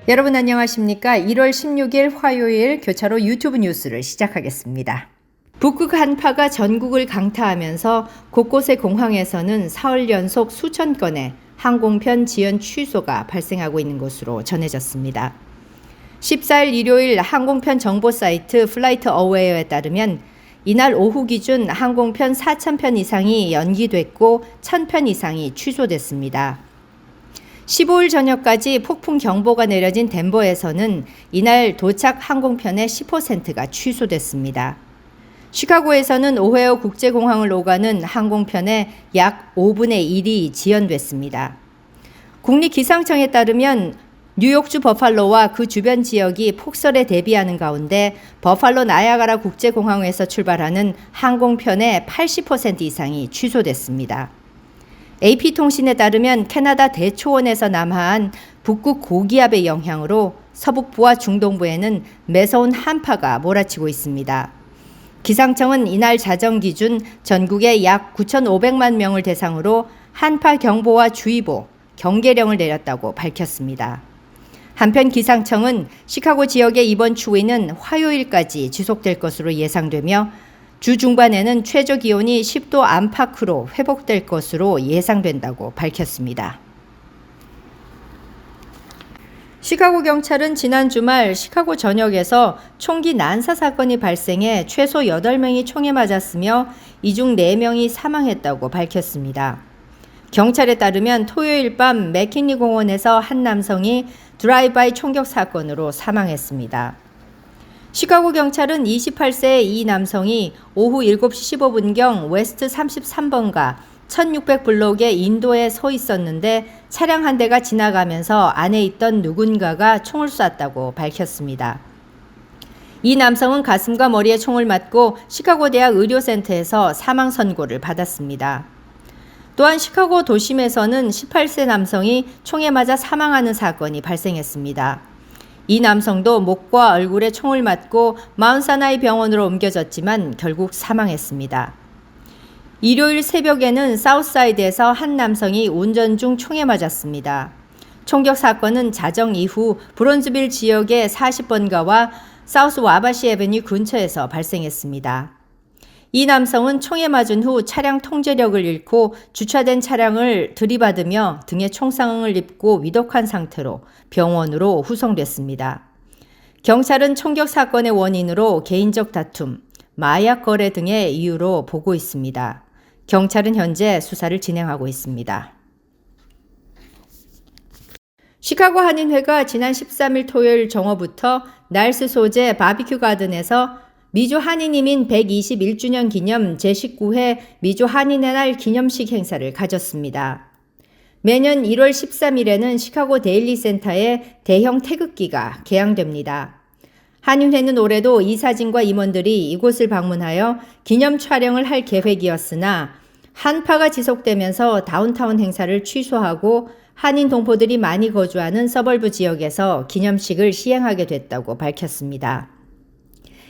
여러분 안녕하십니까? 1월 16일 화요일 교차로 유튜브 뉴스를 시작하겠습니다. 북극 한파가 전국을 강타하면서 곳곳의 공항에서는 사흘 연속 수천 건의 항공편 지연 취소가 발생하고 있는 것으로 전해졌습니다. 14일 일요일 항공편 정보 사이트 플라이트 어웨어에 따르면 이날 오후 기준 항공편 4,000편 이상이 연기됐고 1,000편 이상이 취소됐습니다. 15일 저녁까지 폭풍 경보가 내려진 덴버에서는 이날 도착 항공편의 10%가 취소됐습니다. 시카고에서는 오헤어 국제공항을 오가는 항공편의 약 5분의 1이 지연됐습니다. 국립기상청에 따르면 뉴욕주 버팔로와 그 주변 지역이 폭설에 대비하는 가운데 버팔로 나야가라 국제공항에서 출발하는 항공편의 80% 이상이 취소됐습니다. AP통신에 따르면 캐나다 대초원에서 남하한 북극 고기압의 영향으로 서북부와 중동부에는 매서운 한파가 몰아치고 있습니다. 기상청은 이날 자정 기준 전국에 약 9,500만 명을 대상으로 한파 경보와 주의보, 경계령을 내렸다고 밝혔습니다. 한편 기상청은 시카고 지역의 이번 추위는 화요일까지 지속될 것으로 예상되며 주 중반에는 최저 기온이 10도 안팎으로 회복될 것으로 예상된다고 밝혔습니다. 시카고 경찰은 지난 주말 시카고 전역에서 총기 난사 사건이 발생해 최소 8명이 총에 맞았으며 이 중 4명이 사망했다고 밝혔습니다. 경찰에 따르면 토요일 밤 맥키니 공원에서 한 남성이 드라이브바이 총격 사건으로 사망했습니다. 시카고 경찰은 28세의 이 남성이 오후 7시 15분경 웨스트 33번가 1600블록의 인도에 서 있었는데 차량 한 대가 지나가면서 안에 있던 누군가가 총을 쐈다고 밝혔습니다. 이 남성은 가슴과 머리에 총을 맞고 시카고 대학 의료센터에서 사망 선고를 받았습니다. 또한 시카고 도심에서는 18세 남성이 총에 맞아 사망하는 사건이 발생했습니다. 이 남성도 목과 얼굴에 총을 맞고 마운트사나이 병원으로 옮겨졌지만 결국 사망했습니다. 일요일 새벽에는 사우스사이드에서 한 남성이 운전 중 총에 맞았습니다. 총격 사건은 자정 이후 브론즈빌 지역의 40번가와 사우스 와바시 애베뉴 근처에서 발생했습니다. 이 남성은 총에 맞은 후 차량 통제력을 잃고 주차된 차량을 들이받으며 등에 총상을 입고 위독한 상태로 병원으로 후송됐습니다. 경찰은 총격 사건의 원인으로 개인적 다툼, 마약 거래 등의 이유로 보고 있습니다. 경찰은 현재 수사를 진행하고 있습니다. 시카고 한인회가 지난 13일 토요일 정오부터 날스 소재 바비큐 가든에서 미주 한인이민 121주년 기념 제19회 미주 한인의 날 기념식 행사를 가졌습니다. 매년 1월 13일에는 시카고 데일리 센터에 대형 태극기가 개양됩니다. 한인회는 올해도 이사진과 임원들이 이곳을 방문하여 기념 촬영을 할 계획이었으나 한파가 지속되면서 다운타운 행사를 취소하고 한인 동포들이 많이 거주하는 서벌브 지역에서 기념식을 시행하게 됐다고 밝혔습니다.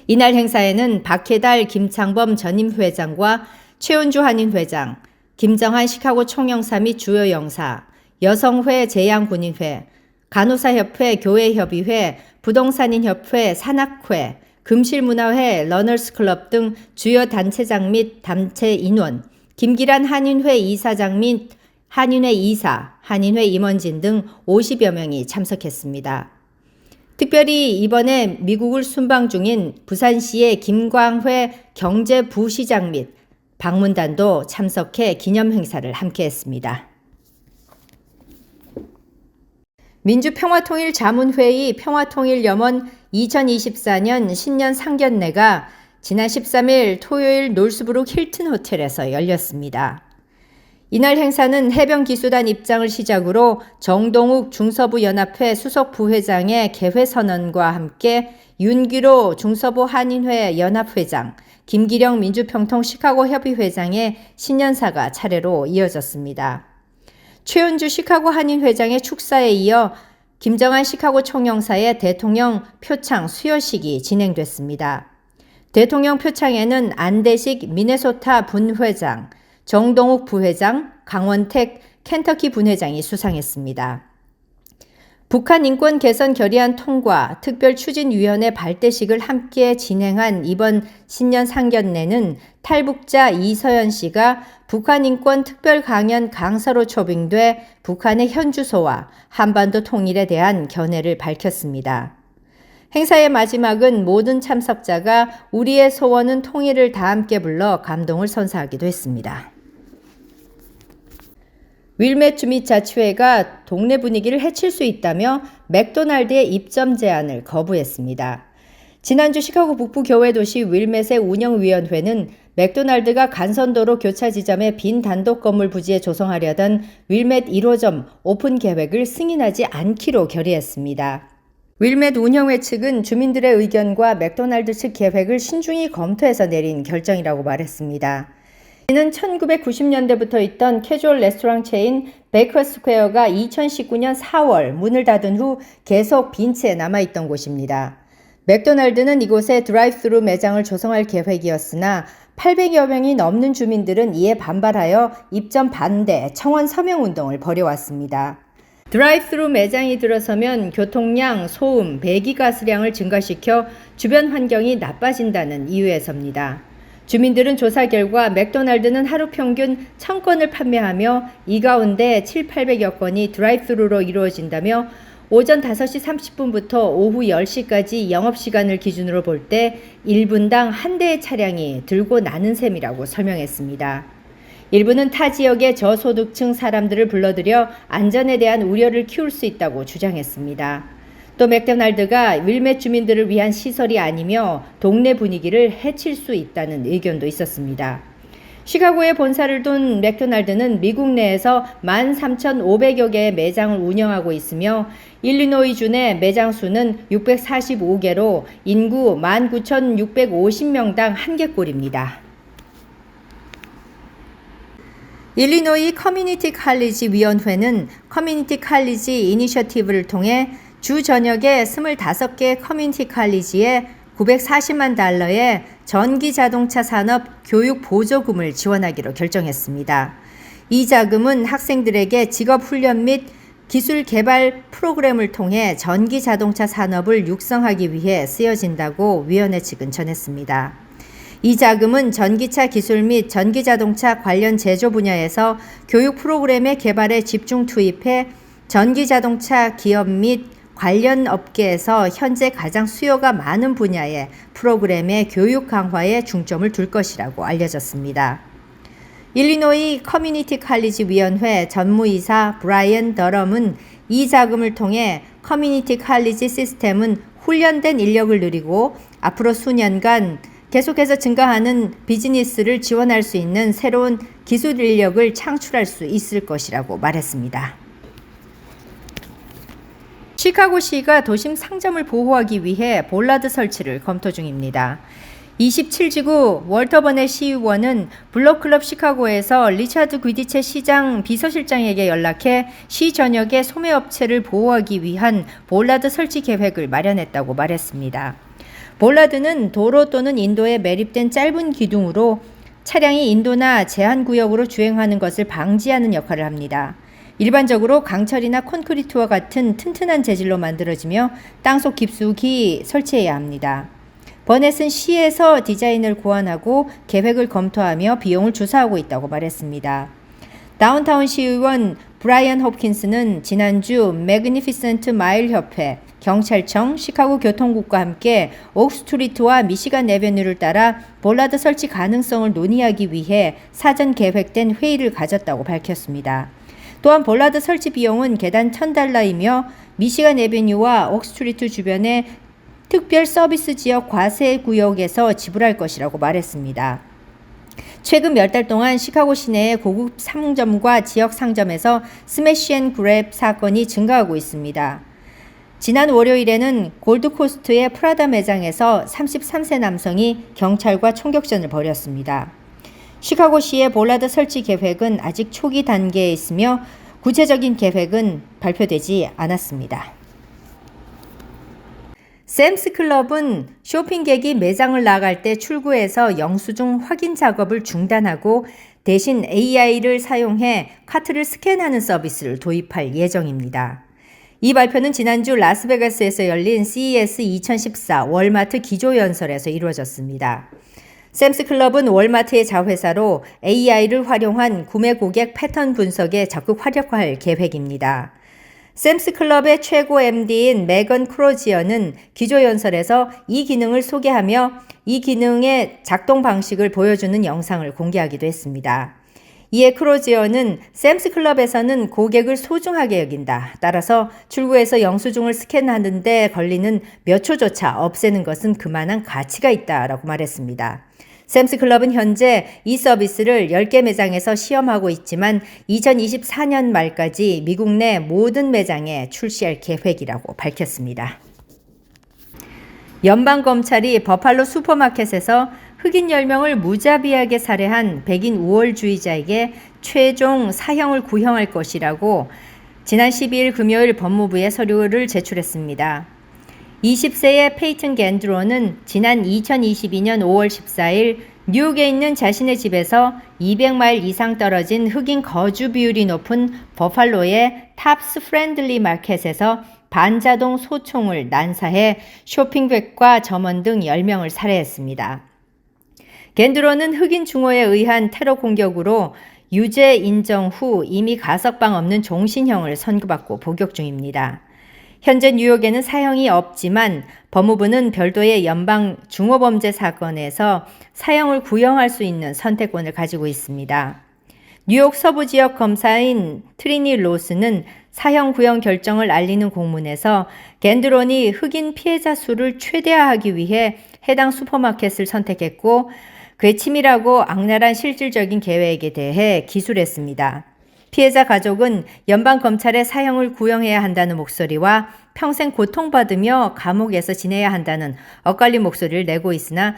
이날 행사에는 박해달 김창범 전임 회장과 최은주 한인 회장, 김정한 시카고 총영사 및 주요 영사, 여성회 제양군인회, 간호사협회 교회협의회, 부동산인협회 산악회, 금실문화회 러너스클럽 등 주요 단체장 및 단체 인원, 김기란 한인회 이사장 및 한인회 이사, 한인회 임원진 등 50여 명이 참석했습니다. 특별히 이번에 미국을 순방 중인 부산시의 김광회 경제부시장 및 방문단도 참석해 기념 행사를 함께했습니다. 민주평화통일자문회의 평화통일염원 2024년 신년 상견례가 지난 13일 토요일 놀스브룩 힐튼 호텔에서 열렸습니다. 이날 행사는 해병기수단 입장을 시작으로 정동욱 중서부연합회 수석 부회장의 개회선언과 함께 윤기로 중서부 한인회 연합회장, 김기령 민주평통 시카고 협의회장의 신년사가 차례로 이어졌습니다. 최은주 시카고 한인회장의 축사에 이어 김정한 시카고 총영사의 대통령 표창 수여식이 진행됐습니다. 대통령 표창에는 안대식 미네소타 분회장, 정동욱 부회장, 강원택 켄터키 분회장이 수상했습니다. 북한 인권 개선 결의안 통과, 특별추진위원회 발대식을 함께 진행한 이번 신년 상견례는 탈북자 이서연 씨가 북한 인권 특별 강연 강사로 초빙돼 북한의 현 주소와 한반도 통일에 대한 견해를 밝혔습니다. 행사의 마지막은 모든 참석자가 우리의 소원은 통일을 다 함께 불러 감동을 선사하기도 했습니다. 윌맷 및 자치회가 동네 분위기를 해칠 수 있다며 맥도날드의 입점 제안을 거부했습니다. 지난주 시카고 북부 교외도시 윌맷의 운영위원회는 맥도날드가 간선도로 교차 지점에 빈 단독 건물 부지에 조성하려던 윌맷 1호점 오픈 계획을 승인하지 않기로 결의했습니다. 윌맷 운영회 측은 주민들의 의견과 맥도날드 측 계획을 신중히 검토해서 내린 결정이라고 말했습니다. 이는 1990년대부터 있던 캐주얼 레스토랑 체인 베이커 스퀘어가 2019년 4월 문을 닫은 후 계속 빈 채 남아있던 곳입니다. 맥도날드는 이곳에 드라이브스루 매장을 조성할 계획이었으나 800여 명이 넘는 주민들은 이에 반발하여 입점 반대 청원 서명 운동을 벌여왔습니다. 드라이브스루 매장이 들어서면 교통량, 소음, 배기가스량을 증가시켜 주변 환경이 나빠진다는 이유에서입니다. 주민들은 조사 결과 맥도날드는 하루 평균 1000건을 판매하며 이 가운데 7,800여 건이 드라이브스루로 이루어진다며 오전 5시 30분부터 오후 10시까지 영업시간을 기준으로 볼 때 1분당 한 대의 차량이 들고 나는 셈이라고 설명했습니다. 일부는 타 지역의 저소득층 사람들을 불러들여 안전에 대한 우려를 키울 수 있다고 주장했습니다. 또 맥도날드가 윌맷 주민들을 위한 시설이 아니며 동네 분위기를 해칠 수 있다는 의견도 있었습니다. 시카고에 본사를 둔 맥도날드는 미국 내에서 13,500여 개의 매장을 운영하고 있으며 일리노이주 내 매장 수는 645개로 인구 19,650명당 1개꼴입니다. 일리노이 커뮤니티 칼리지 위원회는 커뮤니티 칼리지 이니셔티브를 통해 주 전역에 25개 커뮤니티 칼리지에 940만 달러의 전기 자동차 산업 교육 보조금을 지원하기로 결정했습니다. 이 자금은 학생들에게 직업 훈련 및 기술 개발 프로그램을 통해 전기 자동차 산업을 육성하기 위해 쓰여진다고 위원회 측은 전했습니다. 이 자금은 전기차 기술 및 전기 자동차 관련 제조 분야에서 교육 프로그램의 개발에 집중 투입해 전기 자동차 기업 및 관련 업계에서 현재 가장 수요가 많은 분야의 프로그램의 교육 강화에 중점을 둘 것이라고 알려졌습니다. 일리노이 커뮤니티 칼리지 위원회 전무이사 브라이언 더럼은 이 자금을 통해 커뮤니티 칼리지 시스템은 훈련된 인력을 늘리고 앞으로 수년간 계속해서 증가하는 비즈니스를 지원할 수 있는 새로운 기술 인력을 창출할 수 있을 것이라고 말했습니다. 시카고시가 도심 상점을 보호하기 위해 볼라드 설치를 검토 중입니다. 27지구 월터 버넷 시의원은 블록클럽 시카고에서 리차드 귀디체 시장 비서실장에게 연락해 시 전역의 소매업체를 보호하기 위한 볼라드 설치 계획을 마련했다고 말했습니다. 볼라드는 도로 또는 인도에 매립된 짧은 기둥으로 차량이 인도나 제한구역으로 주행하는 것을 방지하는 역할을 합니다. 일반적으로 강철이나 콘크리트와 같은 튼튼한 재질로 만들어지며 땅속 깊숙이 설치해야 합니다. 버넷은 시에서 디자인을 고안하고 계획을 검토하며 비용을 조사하고 있다고 말했습니다. 다운타운 시의원 브라이언 홉킨스는 지난주 매그니피센트 마일 협회, 경찰청, 시카고 교통국과 함께 옥스트리트와 미시간 애베뉴를 따라 볼라드 설치 가능성을 논의하기 위해 사전 계획된 회의를 가졌다고 밝혔습니다. 또한 볼라드 설치 비용은 개당 $1,000이며 미시간 애베뉴와 옥스트리트 주변의 특별 서비스 지역 과세 구역에서 지불할 것이라고 말했습니다. 최근 몇 달 동안 시카고 시내의 고급 상점과 지역 상점에서 스매시 앤 그랩 사건이 증가하고 있습니다. 지난 월요일에는 골드코스트의 프라다 매장에서 33세 남성이 경찰과 총격전을 벌였습니다. 시카고시의 볼라드 설치 계획은 아직 초기 단계에 있으며 구체적인 계획은 발표되지 않았습니다. 샘스 클럽은 쇼핑객이 매장을 나갈 때 출구에서 영수증 확인 작업을 중단하고 대신 AI를 사용해 카트를 스캔하는 서비스를 도입할 예정입니다. 이 발표는 지난주 라스베가스에서 열린 CES 2014 월마트 기조연설에서 이루어졌습니다. 샘스클럽은 월마트의 자회사로 AI를 활용한 구매 고객 패턴 분석에 적극 활용할 계획입니다. 샘스클럽의 최고 MD인 메건 크로지어는 기조연설에서 이 기능을 소개하며 이 기능의 작동 방식을 보여주는 영상을 공개하기도 했습니다. 이에 크로지어는 샘스클럽에서는 고객을 소중하게 여긴다. 따라서 출구에서 영수증을 스캔하는 데 걸리는 몇 초조차 없애는 것은 그만한 가치가 있다라고 말했습니다. 샘스클럽은 현재 이 서비스를 10개 매장에서 시험하고 있지만 2024년 말까지 미국 내 모든 매장에 출시할 계획이라고 밝혔습니다. 연방검찰이 버팔로 슈퍼마켓에서 흑인 10명을 무자비하게 살해한 백인 우월주의자에게 최종 사형을 구형할 것이라고 지난 12일 금요일 법무부에 서류를 제출했습니다. 20세의 페이튼 겐드로는 지난 2022년 5월 14일 뉴욕에 있는 자신의 집에서 200마일 이상 떨어진 흑인 거주 비율이 높은 버팔로의 탑스 프렌들리 마켓에서 반자동 소총을 난사해 쇼핑백과 점원 등 10명을 살해했습니다. 겐드로는 흑인 중호에 의한 테러 공격으로 유죄 인정 후 이미 가석방 없는 종신형을 선고받고 복역 중입니다. 현재 뉴욕에는 사형이 없지만 법무부는 별도의 연방 중호범죄 사건에서 사형을 구형할 수 있는 선택권을 가지고 있습니다. 뉴욕 서부 지역 검사인 트리니 로스는 사형 구형 결정을 알리는 공문에서 겐드론이 흑인 피해자 수를 최대화하기 위해 해당 슈퍼마켓을 선택했고 그의 치밀하고 악랄한 실질적인 계획에 대해 기술했습니다. 피해자 가족은 연방검찰에 사형을 구형해야 한다는 목소리와 평생 고통받으며 감옥에서 지내야 한다는 엇갈린 목소리를 내고 있으나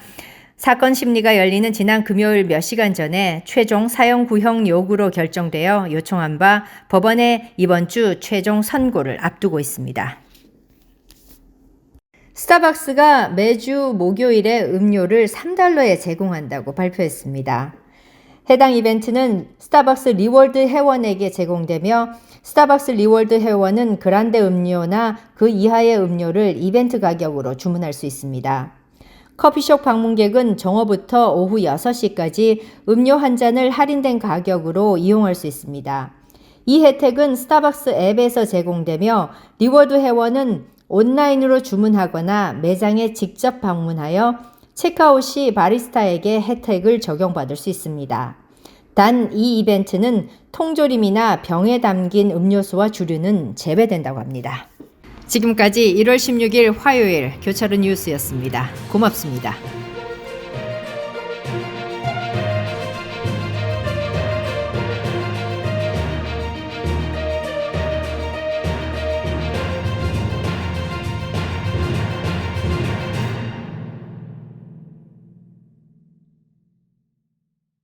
사건 심리가 열리는 지난 금요일 몇 시간 전에 최종 사형 구형 요구로 결정되어 요청한 바 법원에 이번 주 최종 선고를 앞두고 있습니다. 스타벅스가 매주 목요일에 음료를 $3에 제공한다고 발표했습니다. 해당 이벤트는 스타벅스 리월드 회원에게 제공되며 스타벅스 리월드 회원은 그란데 음료나 그 이하의 음료를 이벤트 가격으로 주문할 수 있습니다. 커피숍 방문객은 정오부터 오후 6시까지 음료 한 잔을 할인된 가격으로 이용할 수 있습니다. 이 혜택은 스타벅스 앱에서 제공되며 리워드 회원은 온라인으로 주문하거나 매장에 직접 방문하여 체크아웃 시 바리스타에게 혜택을 적용받을 수 있습니다. 단 이 이벤트는 통조림이나 병에 담긴 음료수와 주류는 제외된다고 합니다. 지금까지 1월 16일 화요일 교차로 뉴스였습니다. 고맙습니다.